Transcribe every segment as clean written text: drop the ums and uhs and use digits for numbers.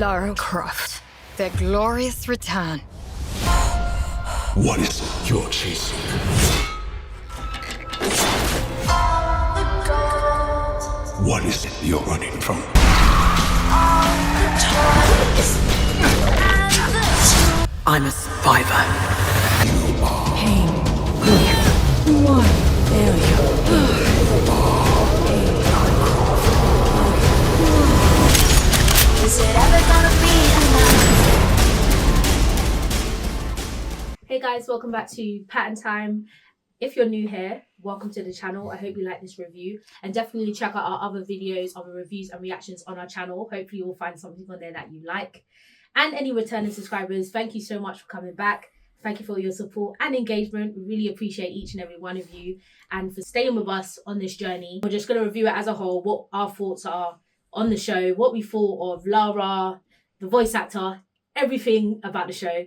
Lara Croft, their glorious return. What is it you're chasing? What is it you're running from? I'm a survivor. You are. Pain, grief, one failure. Is it ever gonna be enough? Hey guys, welcome back to Patten Time. If you're new here, welcome to the channel. I hope you like this review, and definitely check out our other videos, other reviews and reactions on our channel. Hopefully you'll find something on there that you like. And any returning subscribers, thank you so much for coming back. Thank you for your support and engagement. We really appreciate each and every one of you and for staying with us on this journey. We're just going to review it as a whole, what our thoughts are on the show, what we thought of Lara, the voice actor, everything about the show.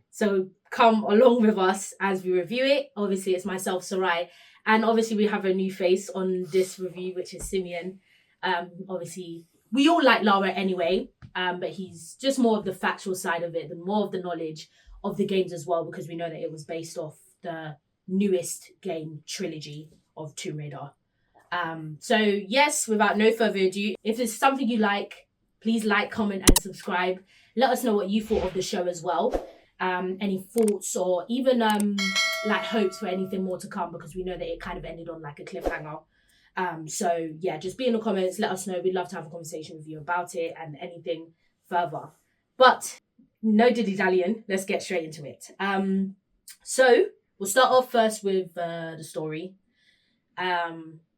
So come along with us as we review it. Obviously, it's myself, Sarai, and obviously we have a new face on this review, which is Simeon. Obviously, we all like Lara anyway, but he's just more of the factual side of it, and more of the knowledge of the games as well, because we know that it was based off the newest game trilogy of Tomb Raider. So yes, without no further ado, if there's something you like, please like, comment and subscribe. Let us know what you thought of the show as well. Any thoughts or even like hopes for anything more to come, because we know that it kind of ended on like a cliffhanger. So yeah, just be in the comments, let us know. We'd love to have a conversation with you about it and anything further. But no dilly-dallying, let's get straight into it. So we'll start off first with the story.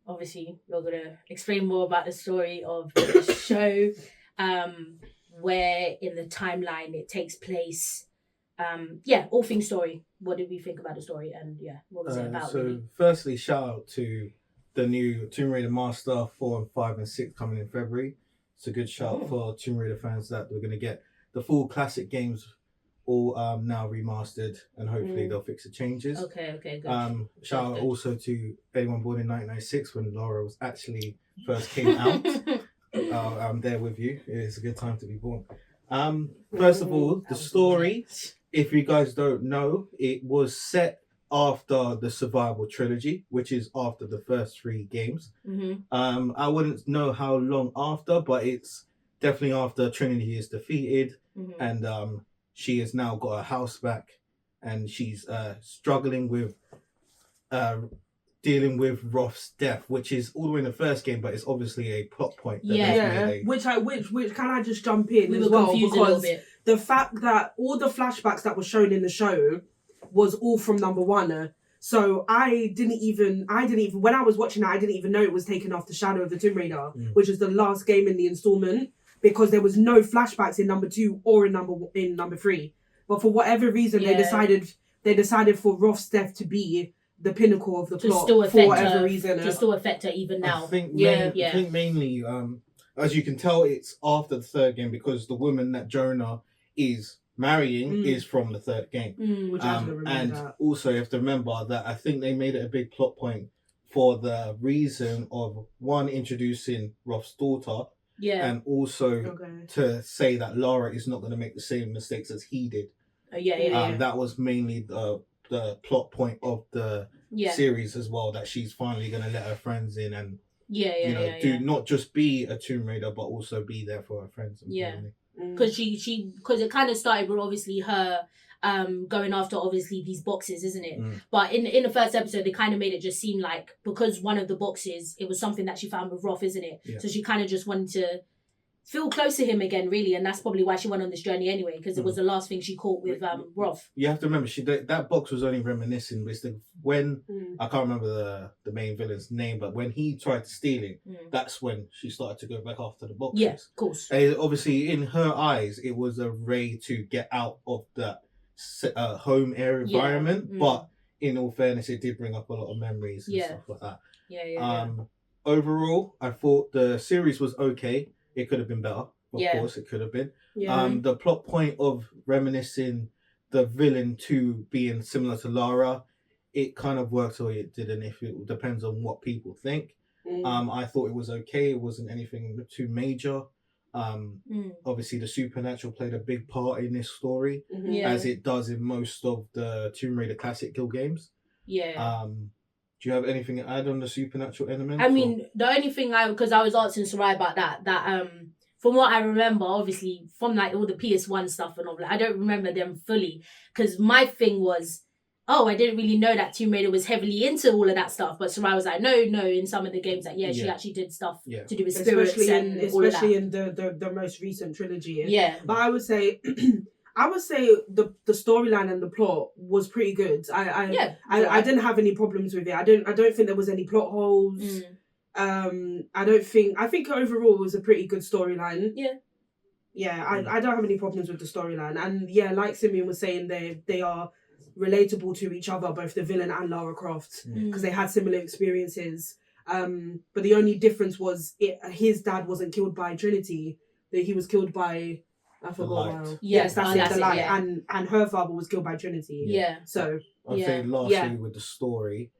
Obviously we're gonna explain more about the story of the show, where in the timeline it takes place. All things story. What did we think about the story, and what was it about? So really? firstly, shout out to the new Tomb Raider Master 4 and 5 and 6 coming in February. It's a good shout for Tomb Raider fans that we're going to get the full classic games all now remastered, and hopefully they'll fix the changes. Okay, good. Shout out good. also to anyone born in 1996 when Lara was actually first came out. I'm there with you. It's a good time to be born. First of all, the story, if you guys don't know, it was set after the Survival Trilogy, which is after the first 3 games. I wouldn't know how long after, but it's definitely after Trinity is defeated, and she has now got her house back, and she's struggling with dealing with Roth's death, which is all the way in the first game, but it's obviously a plot point. Which can I just jump in We as were well, confused a little because bit. the fact that all the flashbacks that were shown in the show was all from number 1. So I didn't even when I was watching it, I didn't even know it was taken off the Shadow of the Tomb Raider, which is the last game in the installment, because there was no flashbacks in number 2 or in number 3. But for whatever reason, they decided for Roth's death to be the pinnacle of the To plot still for affect whatever her, reason. to still affect her even now. I think Yeah. mainly, as you can tell, it's after the 3rd game, because the woman that Jonah is marrying is from the 3rd game. Which I didn't remember And that. also you have to remember that I think they made it a big plot point for the reason of, one, introducing Roth's daughter, and also to say that Lara is not going to make the same mistakes as he did. That was mainly the plot point of the series as well, that she's finally going to let her friends in and do not just be a Tomb Raider, but also be there for her friends and family. Because because it kind of started with obviously her going after obviously these boxes, isn't it? But in the first episode, they kind of made it just seem like, because one of the boxes, it was something that she found with Roth, isn't it? So she kind of just wanted to feel close to him again, really, and that's probably why she went on this journey anyway, because it was the last thing she caught with Roth. You have to remember, that box was only reminiscing with when I can't remember the main villain's name, but when he tried to steal it, that's when she started to go back after the boxes. Yeah, of course. And obviously, in her eyes, it was a way to get out of that home air environment, but in all fairness, it did bring up a lot of memories and stuff like that. Overall, I thought the series was okay. It could have been better. Of course, it could have been. The plot point of reminiscing the villain to being similar to Lara, it kind of worked or it didn't. If it depends on what people think. I thought it was okay. It wasn't anything too major. Obviously the supernatural played a big part in this story, Yeah. as it does in most of the Tomb Raider classic kill games. Yeah. Do you have anything to add on the supernatural element? I mean, the only thing because I was asking Sarai about that from what I remember, obviously from like all the PS1 stuff and all that, I don't remember them fully, because my thing was, I didn't really know that Tomb Raider was heavily into all of that stuff. But Sarai was like, no, in some of the games, like, she actually did stuff to do with spirits especially all of that. in the most recent trilogy. Yeah. But I would say the storyline and the plot was pretty good. I didn't have any problems with it. I don't think there was any plot holes. I think overall it was a pretty good storyline. I don't have any problems with the storyline. And like Simeon was saying, they are relatable to each other, both the villain and Lara Croft, because they had similar experiences. But the only difference was his dad wasn't killed by Trinity. That he was killed by, I forgot. Light. Yes, that's the light. yeah. And her father was killed by Trinity. Yeah. So I'd say lastly with the story,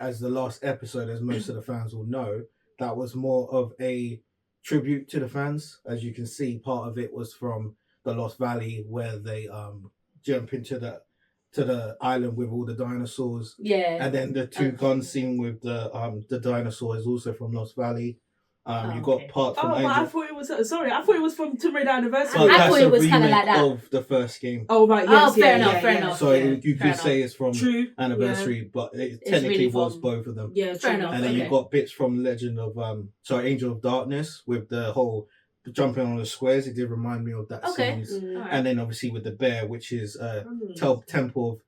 as the last episode, as most of the fans will know, that was more of a tribute to the fans. As you can see, part of it was from the Lost Valley, where they jump into the island with all the dinosaurs. Yeah. And then the two gun scene with the dinosaur is also from Lost Valley. You got parts from Angel. I thought it was from Tomb Raider Anniversary. But I that's thought it a was kinda like remake that. of the first game. Oh right, yes, fair enough. So you Fair could say it's from True. Anniversary, but it It's technically really was from- both of them. Yeah, Fair enough. And then Okay. you got bits from Legend of Angel of Darkness with the whole jumping on the squares. It did remind me of that Okay. scene. Alright. And then obviously with the bear, which is Temple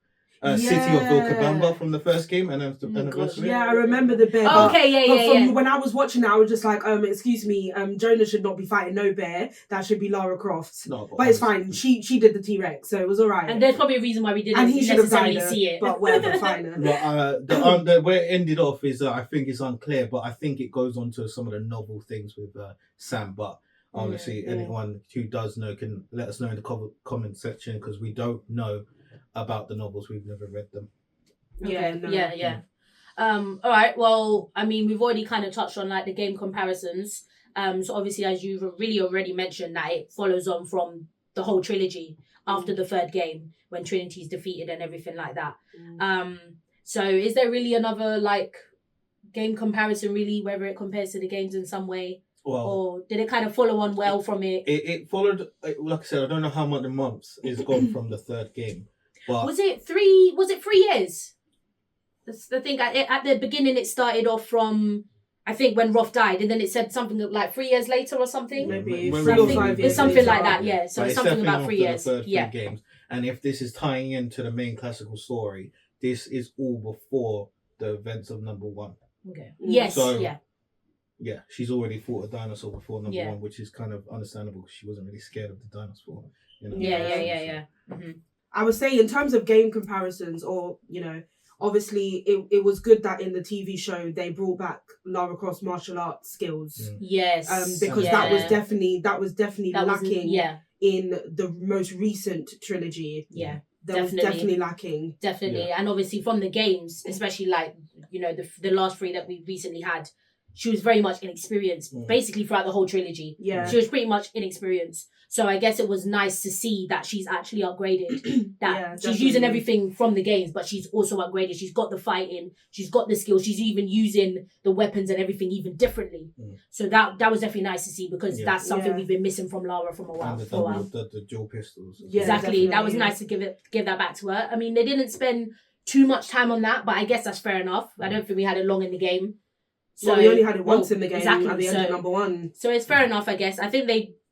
of City of Vilcabamba from the first game and Anniversary. Yeah, I remember the bear. Oh, but- okay, but yeah. When I was watching it, I was just like, excuse me, Jonah should not be fighting no bear. That should be Lara Croft. No, But it's fine. She did the T-Rex, so it was alright. And there's probably a reason why we didn't And he should have necessarily died, see it. but whatever, fine. But the way it ended off is I think it's unclear, but I think it goes on to some of the novel things with Sam. But obviously, anyone who does know can let us know in the comment section, because we don't know about the novels. We've never read them. Yeah. All right. Well, I mean, we've already kind of touched on like the game comparisons. So obviously, as you've really already mentioned, that it follows on from the whole trilogy after the third game when Trinity's defeated and everything like that. So is there really another like game comparison, really, whether it compares to the games in some way, Well, or did it kind of follow on well from it? it followed. Like I said, I don't know how many months is gone from the third game, but Was it 3 years? That's the thing. At the beginning, it started off from, I think, when Roth died, and then it said something like 3 years later or something. Maybe When 3 or Something- 5 years. It's something later. like that, yeah. So But it's something definitely about after 3 the years. first Yeah. 3 games. And if this is tying into the main classical story, this is all before the events of number 1. Okay. Yes. So- yeah. Yeah, she's already fought a dinosaur before number Yeah. 1, which is kind of understandable because she wasn't really scared of the dinosaur. You know? Yeah. Mm-hmm. I would say in terms of game comparisons, or obviously it was good that in the TV show they brought back Lara Croft's martial arts skills. Yes. Because yeah. that was definitely That was- lacking yeah. in the most recent trilogy. Yeah. That was definitely lacking. Definitely. And obviously from the games, especially like, the last 3 that we recently had, she was very much inexperienced, basically throughout the whole trilogy. Yeah. She was pretty much inexperienced. So I guess it was nice to see that she's actually upgraded. That Yeah, she's using definitely. everything from the games, but she's also upgraded. She's got the fighting, she's got the skills, she's even using the weapons and everything even differently. So that was definitely nice to see, because that's something Yeah. we've been missing from Lara from a while. And for a while. the dual pistols. Yeah. Exactly. That was definitely. nice to give that back to her. I mean, they didn't spend too much time on that, but I guess that's fair enough. I don't think we had it long in the game. So we only had it once in the game exactly. at the end of number 1. So it's fair enough, I guess. I think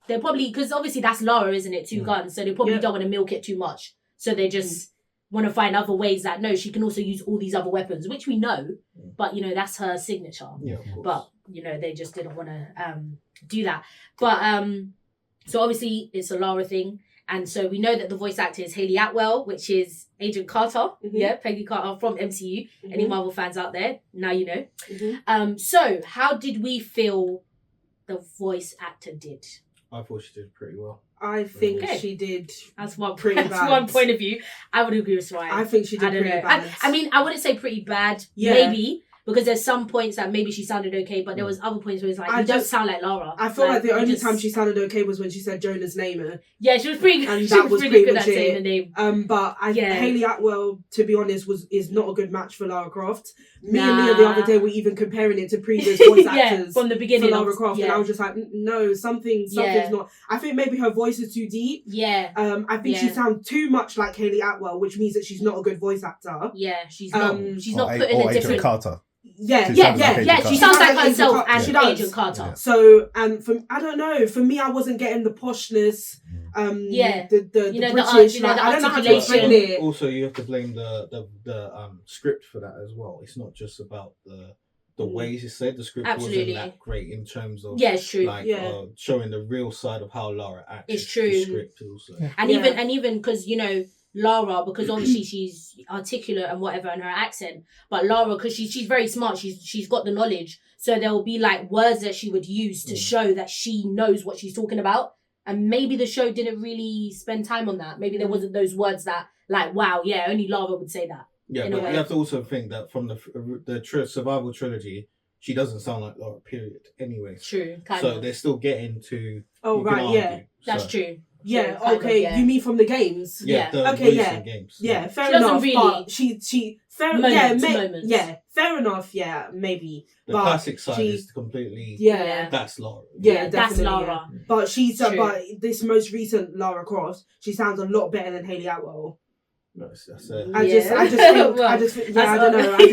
they're probably, because obviously that's Lara, isn't it? 2 guns. So they probably don't want to milk it too much. So they just want to find other ways that, no, she can also use all these other weapons, which we know. But, that's her signature. Yeah, of course. But, they just didn't want to do that. But, so obviously it's a Lara thing. And so we know that the voice actor is Hayley Atwell, which is Agent Carter. Yeah, Peggy Carter from MCU. Any Marvel fans out there, now you know. So how did we feel the voice actor did? I thought she did pretty well. I think Okay. she did. That's one Pretty that's bad. one point of view. I would agree with Ryan. I think she did I don't pretty know. bad. I mean, I wouldn't say pretty bad. Yeah. Maybe. because there's some points that maybe she sounded okay, but there was other points where it's like, you don't sound like Lara. I feel like the only just- time she sounded okay was when she said Jonah's name. Yeah, she was pretty And she that was was really good pretty at much saying it. the name. But Yeah. Hayley Atwell, to be honest, is not a good match for Lara Croft. Me and Nah. Leah the other day were even comparing it to previous voice actors from the beginning for Lara of- Croft, and I was just like, no, something's not. I think maybe her voice is too deep. Yeah. I think she sounds too much like Hayley Atwell, which means that she's not a good voice actor. Yeah, she's not Or putting a Agent different... Carter. Yeah, She sounds like Agent She Carter. sounds like Agent herself Carter. and She does. Agent Carter. Yeah. So, and I don't know. For me, I wasn't getting the poshness. The You know, the British. the like, I don't know how to articulation. explain it. Also, you have to blame the script for that as well. It's not just about the ways it's said. The script Absolutely. wasn't that great in terms of Yeah, it's true. like showing the real side of how Lara acts. It's true. The script also. And even because, you know, Lara, because obviously she's articulate and whatever in her accent, but Lara, because she's very smart, she's got the knowledge, so there will be like words that she would use to show that she knows what she's talking about. And maybe the show didn't really spend time on that. Maybe there wasn't those words that like, wow, yeah, only Lara would say that. Yeah, in a but way. you have to also think that from the survival trilogy, she doesn't sound like Lara. Period. Anyway, True, kind so of. they're still getting to. Oh, you can right, argue, yeah. That's so. true. Yeah. True, kind Okay. of, yeah. You mean from the games? Yeah. The Okay, recent games. Yeah, fair She doesn't enough. really- But she fair Moments. yeah, fair enough. Yeah, maybe. The but classic side she- is completely. Yeah. That's Lara. Yeah, That's definitely. Lara. Yeah. But she's True. but this most recent Lara Croft, she sounds a lot better than Hayley Atwell. No, that's I Yeah. just think Well, I just think, that's I don't what- know.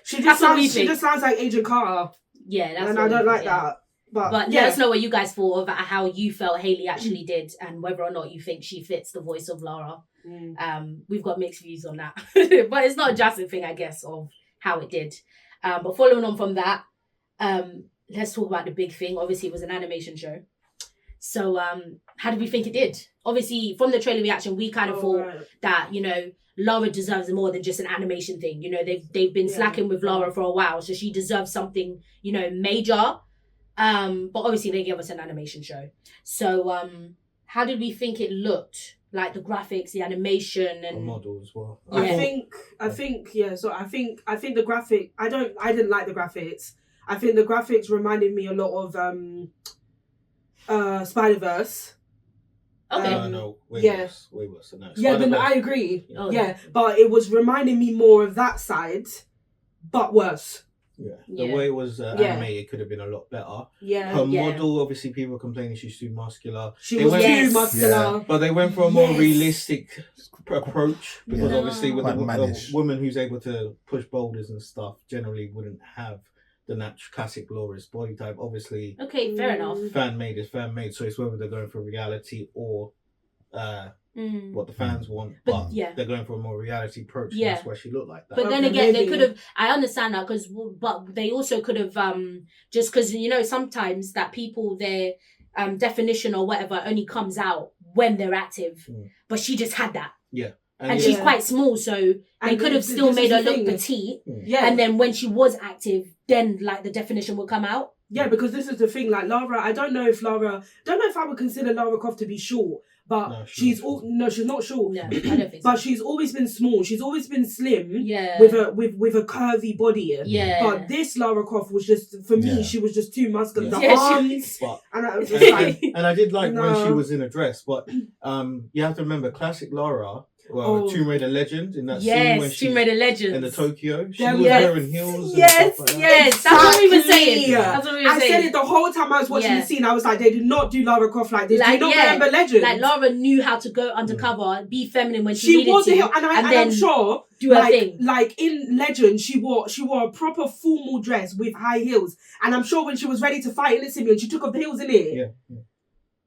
She That's just what we sounds she think. just sounds like Agent Carter, Yeah, that's and what I don't we like think, yeah. that. But But yeah, let us know what you guys thought about how you felt Hayley actually did and whether or not you think she fits the voice of Lara. We've got mixed views on that. But it's not a drastic thing, I guess, of how it did. But following on from that, let's talk about the big thing. Obviously, it was an animation show. So how did we think it did? Obviously, from the trailer reaction, we kind of thought that, you know, Lara deserves more than just an animation thing. You know, they've been slacking with Lara for a while, so she deserves something, you know, major. But obviously they gave us an animation show. So how did we think it looked? Like the graphics, the animation, a and model as well. I think yeah. So I think the graphic. I didn't like the graphics. I think the graphics reminded me a lot of Spider-Verse. okay. No, way yeah. worse. Way worse. No, Yeah, then Spider-Verse- I agree. Oh, Yeah, but it was reminding me more of that side, but worse. Yeah, Yeah. the way it was Yeah. animated could have been a lot better. Yeah, Her Yeah. model, obviously, people were complaining she's too muscular. she They was went- too Yes. muscular. But they went for a more Yes. realistic approach because Yeah. obviously with Quite a mannish. woman who's able to push boulders and stuff generally wouldn't have the natural classic glorious body type. Obviously, Okay, fair enough. fan made is fan made, so it's whether they're going for reality or what the fans want. But, But yeah. they're going for a more reality approach. And Yeah. that's why she looked like that. But then Okay, again, they maybe. could have. I understand that but they also could have just because you know sometimes that people their definition or whatever only comes out when they're active, but she just had that, and she's Yeah. quite small, so they And could have this still is made the her look thing. petite, Yeah, and then when she was active, then like the definition would come out. yeah, because this is the thing. Like Lara, I don't know if I would consider Lara Croft to be short, but No, she's she's not short. No, I don't think so. But she's always been small. She's always been slim. Yeah. With a curvy body. Yeah. But this Lara Croft was just for me. Yeah. She was just too muscular. The Yeah, arms. But And I was and, just like, and I did like when she No. was in a dress, but you have to remember classic Lara, Oh. Tomb Raider Legend in that scene when Yes, she's Tomb Raider Legends. in the Tokyo. She There was we go. wearing heels. And Yes, stuff like that. yes, that's what we were Exactly. saying. That's what we were I saying. said it the whole time I was watching Yeah. the scene. I was like, they did not do Lara Croft like this. Like, do you not yeah, remember Legend? Like Lara knew how to go undercover, be feminine when she, she needed wore the to, heel, and then I'm sure, do her like, thing. like in Legend, she wore a proper formal dress with high heels, and I'm sure when she was ready to fight in Simeon, she took off the heels in it. Yeah.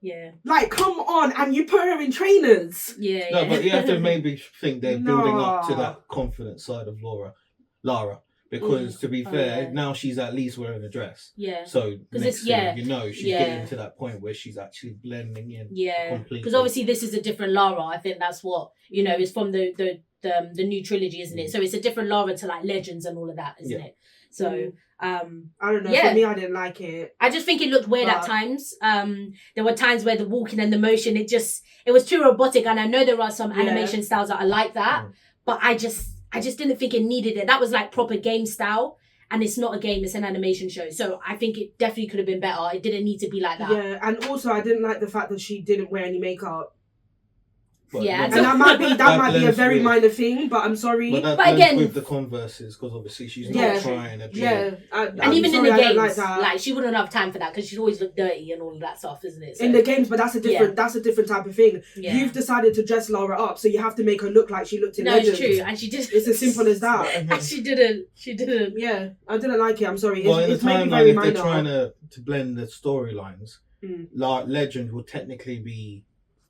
Yeah, Like, come on, and you put her in trainers. yeah. No, but you have to maybe think they're building up to No. that confident side of Lara. Because to be fair, yeah. now she's at least wearing a dress. Yeah. So 'Cause next it's- thing yeah, you know, she's yeah. getting to that point where she's actually blending in. Yeah, completely. because obviously this is a different Lara. I think that's what you know is from the new trilogy, isn't it? So it's a different Lara to like Legends and all of that, isn't it? So I don't know. Yeah. For me, I didn't like it. I just think it looked weird at But- times. There were times where the walking and the motion, it was too robotic. And I know there are some Yeah. animation styles that are like that, but I just didn't think it needed it. That was like proper game style. and it's not a game, it's an animation show. So I think it definitely could have been better. It didn't need to be like that. Yeah, and also I didn't like the fact that she didn't wear any makeup. But Yeah, And that might be a blends very with- minor thing, but I'm sorry. But that But blends again- with the Converses, because obviously she's Yeah. not trying to be. And And even in the I don't games, that. like she wouldn't have time for that because she'd always look dirty and all of that stuff, isn't it? So, In the games, but that's a different type of thing. yeah. You've decided to dress Lara up, so you have to make her look like she looked in No, Legends. it's true, and she did. It's as simple as that. And she didn't. Yeah, I didn't like it. I'm sorry. Well, in It's the maybe timeline, very if they're minor. trying to blend the storylines, Mm. Legend will technically be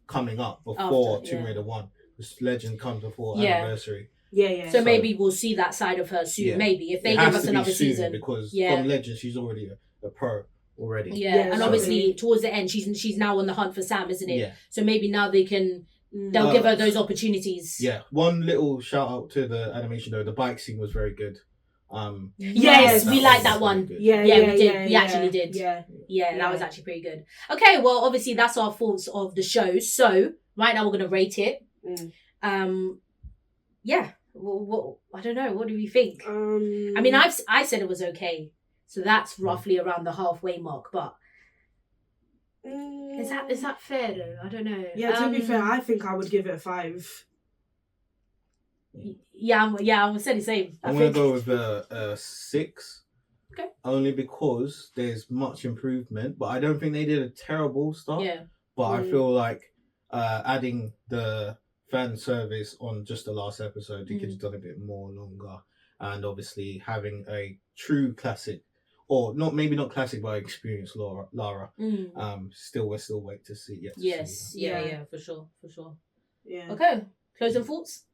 coming up before After, Tomb yeah. Raider 1. This Legend comes before Yeah. anniversary. Yeah. So maybe we'll see that side of her soon. Yeah. Maybe if they It give has us to be another soon season. because Yeah. from Legend she's already a pro already. Yeah, and so- obviously towards the end, she's now on the hunt for Sam, isn't it? Yeah. So maybe now they'll give her those opportunities. Yeah. One little shout out to the animation though. The bike scene was very good. Yes, that we was liked that very one. good. Yeah, Yeah, yeah, we did. yeah, We yeah, actually did. Yeah. Yeah, that was actually pretty good. Okay, well, obviously that's our thoughts of the show. So right now we're gonna rate it. Yeah. What I don't know. What do we think? I mean, I said it was okay. So that's roughly around the halfway mark. But is that fair though? I don't know. Yeah, to be fair, I think I would give it a 5. Yeah, I'm gonna say the same. I'm gonna go with a 6. Okay. Only because there's much improvement, but I don't think they did a terrible start. Yeah. But I feel like adding the fan service on just the last episode, they could have done a bit more longer, and obviously having a true classic, or maybe not classic, but experienced Lara. We're still wait to see. Yes. See Yeah. For sure. Yeah. Okay. Closing thoughts.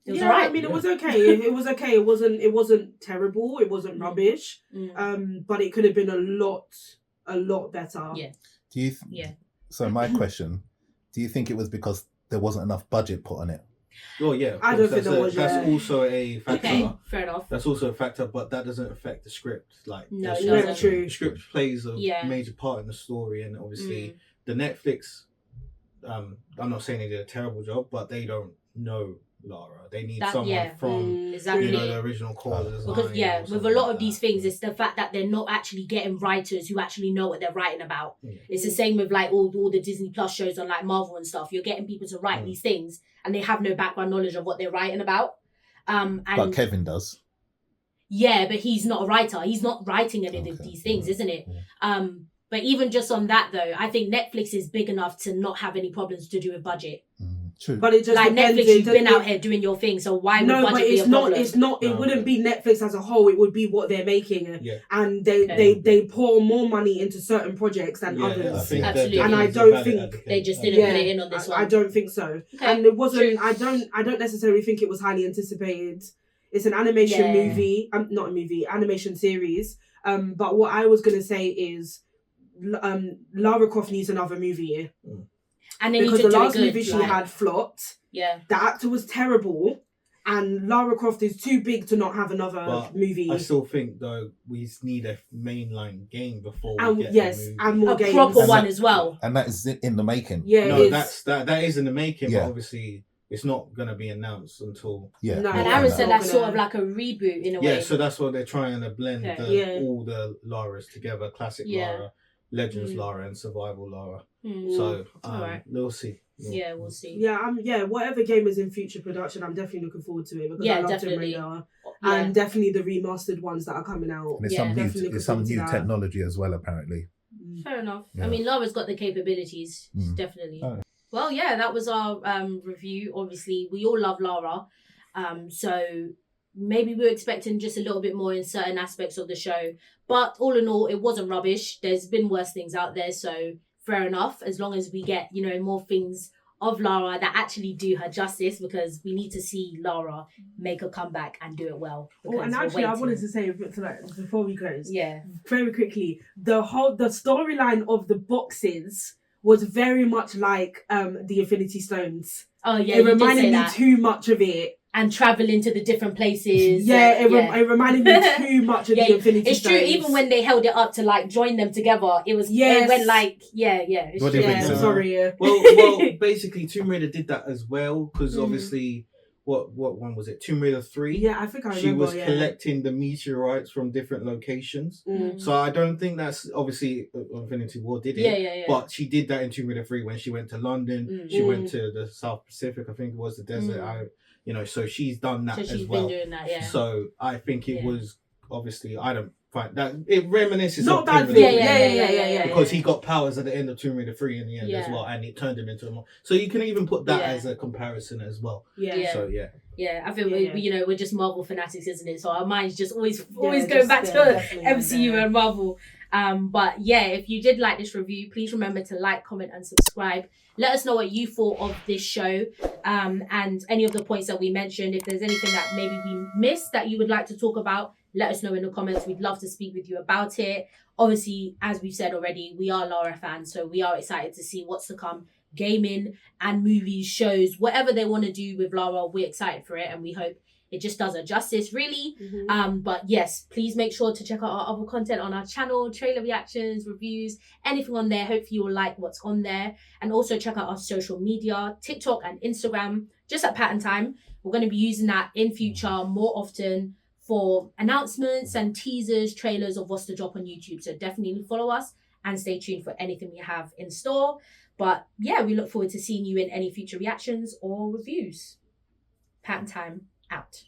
It was yeah, alright. I mean, it was okay. It was okay. It wasn't terrible. It wasn't rubbish. But it could have been a lot better. Yeah. Do you? Yeah. So my question: do you think it was because there wasn't enough budget put on it? Oh yeah, of I course. don't think there was, That's yeah. also a factor. Okay. Fair enough. That's also a factor, but that doesn't affect the script. Like No, the it script- doesn't. True. The script plays a Yeah. major part in the story, and obviously the Netflix. I'm not saying they did a terrible job, but they don't know Lara. They need someone from exactly. the original core design. Because or with a something lot like of these that. things, it's the fact that they're not actually getting writers who actually know what they're writing about. Yeah. It's the same with like all the Disney Plus shows on like Marvel and stuff. You're getting people to write these things, and they have no background knowledge of what they're writing about. And But Kevin does. yeah, but he's not a writer. He's not writing any of these things, isn't it? But even just on that though, I think Netflix is big enough to not have any problems to do with budget. True. But it just Like depends. Netflix, you've been out here doing your thing, so why would No, budget but be it's a not. problem? It's not. It No, wouldn't no. be Netflix as a whole. It would be what they're making, Yeah. and they pour more money into certain projects than Yeah, I others. think Absolutely. that And I is a don't valid think advocate. They just didn't put it in on this one. I don't think so. Okay. And it wasn't. True. I don't necessarily think it was highly anticipated. It's an animation movie. Not a movie. Animation series. But what I was gonna say is, Lara Croft needs another movie. And they need Because to the do last it good, movie she like- had flopped. Yeah. The actor was terrible, and Lara Croft is too big to not have another But movie. I still think though we need a mainline game before we And get yes, the movie. and more A games. proper And one that- as well. And that is in the making. Yeah, No, it is. that is in the making, Yeah. but obviously it's not gonna be announced until. Yeah. No. And Yeah, Aaron no. said that's sort of like a reboot in a way. Yeah, so that's what they're trying to blend Okay. Yeah. all the Laras together: classic Yeah. Lara, Legends Lara, and Survival Lara. Hmm. So Alright. we'll see. Yeah, we'll see. Yeah, whatever game is in future production, I'm definitely looking forward to it because Yeah, I love Tomb definitely. Raider. Yeah. And definitely the remastered ones that are coming out. And it's Yeah. some Definitely new, looking it's some forward to new that. technology as well, apparently. Fair enough. Yeah. I mean, Lara's got the capabilities, definitely. Oh. Well, yeah, that was our review. Obviously, we all love Lara. So maybe we were expecting just a little bit more in certain aspects of the show. But all in all, it wasn't rubbish. There's been worse things out there. So fair enough, as long as we get, more things of Lara that actually do her justice, because we need to see Lara make a comeback and do it well. Oh, because and we're actually, I waiting. wanted to say before we close, Yeah. very quickly, the storyline of the boxes was very much like the Infinity Stones. Oh, yeah, It you did reminded say me that. too much of it. And traveling to the different places. Yeah, and- it reminded me too much of the Infinity it's Stones. true. Even when they held it up to like join them together, it was Yes. it went like It's What do you true. think, Yeah, so? sorry. Well, basically, Tomb Raider did that as well because Mm. obviously what one was it? Tomb Raider 3. Yeah, I think I remember. She was yeah. collecting the meteorites from different locations. Mm. So I don't think that's obviously Infinity War did it. Yeah. But she did that in Tomb Raider 3 when she went to London. She went to the South Pacific, I think it was the desert. So she's done that So as she's well. been doing that, yeah. So I think it was obviously, I don't find that it reminisces Not of bad Tomb thing. Raider Yeah. because he got powers at the end of Tomb Raider 3 in the end as Yeah. well, and it turned him into a monster. So you can even put that Yeah. as a comparison as well. Yeah. So yeah. Yeah, I think we're just Marvel fanatics, isn't it? So our minds just always just, going back to definitely MCU and Marvel. But yeah, if you did like this review, please remember to like, comment, and subscribe. Let us know what you thought of this show, and any of the points that we mentioned. If there's anything that maybe we missed that you would like to talk about, let us know in the comments. We'd love to speak with you about it. Obviously, as we've said already, we are Lara fans, so we are excited to see what's to come. Gaming and movies, shows, whatever they want to do with Lara, we're excited for it, and we hope it just does her justice, really. But yes, please make sure to check out our other content on our channel, trailer reactions, reviews, anything on there. Hopefully you'll like what's on there. And also check out our social media, TikTok and Instagram, just at Patten Time. We're going to be using that in future more often for announcements and teasers, trailers of what's to drop on YouTube. So definitely follow us and stay tuned for anything we have in store. But yeah, we look forward to seeing you in any future reactions or reviews. Patten Time out.